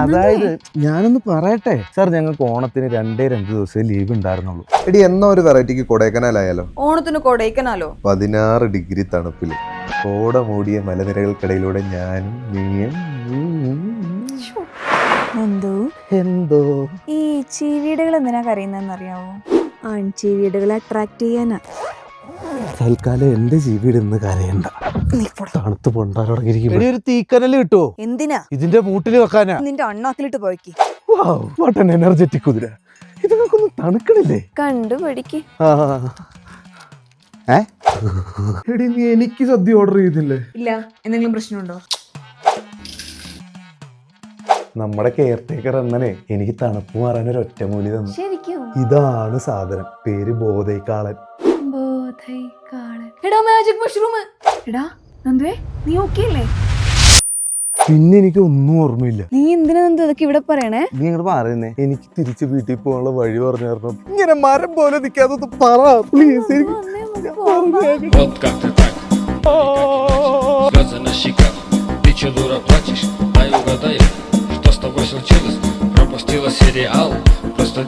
അതായത് ഞാനൊന്ന് പറയട്ടെ സാർ, ഞങ്ങൾക്ക് ഓണത്തിന് 2 ദിവസം ലീവ് ഉണ്ടായിരുന്നുള്ളൂ. എടി എന്നാ ഒരു വെറൈറ്റിക്ക് കൊടൈക്കനാലായാലോ? ഓണത്തിന് കൊടൈക്കനാലോ? 16 ഡിഗ്രി തണുപ്പില് കോട മൂടിയ മലനിരകൾക്കിടയിലൂടെ ഞാനും നീയും. എന്തോ ഈ ചീവീടുകൾ എന്തിനാ കരയുന്നറിയാവോ? ആൺചീവീടുകളെ അട്രാക്ട് ചെയ്യാനാ. തൽക്കാലം എന്റെ ജീവിടുന്ന് കരയണ്ട, തണുത്ത് പൊണ്ടാലോടങ്ങിയിരിക്കും. ഒരു തീക്കനല് കിട്ടുമോ? എന്തിനാ? ഇതിന്റെ മൂട്ടില് വെക്കാനാ. നിന്റെ അണ്ണാക്കിലിട്ട് പോയിക്ക്. വാട്ട് എനർജറ്റിക് കുതിര. ഇതൊന്നും തണുക്കണില്ലേ? കണ്ടുപിടിക്ക്. എടി നീ എനിക്ക് സദ്യ ഓർഡർ ചെയ്തില്ലേ? ഇല്ല. എന്തെങ്കിലും പ്രശ്നമുണ്ടോ? നമ്മുടെ കെയർ ടേക്കർ അണ്ണനെ എനിക്ക് തണുപ്പ് മാറാൻ ഒരു ഒറ്റമൂലി തന്നു. ശരിക്കും? ഇതാണ് സാധനം, പേര് ബോധൈക്കാളൻ. എടാ മാജിക് മഷ്റൂം. എടാ നന്ദുവേ, നീ ഓക്കേ അല്ലേ? പിന്നെ എനിക്ക് ഒന്നും ഓർമ്മയില്ല. നീ എന്തിനാ നന്ദു ഇതൊക്കെ ഇവിടെ പറയണേ? നീ ഇങ്ങോട്ട് പറയുന്നേ, എനിക്ക് തിരിച്ച് വീട്ടിൽ പോകാനുള്ള വഴി പറഞ്ഞു തരണം. ഇങ്ങനെ മരം പോലെ നിൽക്കാതെ പറ പ്ലീസ്. Вот как ты так, слезы на щеках. Ты че, дура, плачешь? Дай угадаю, что с тобой случилось? Пропустила сериал, просто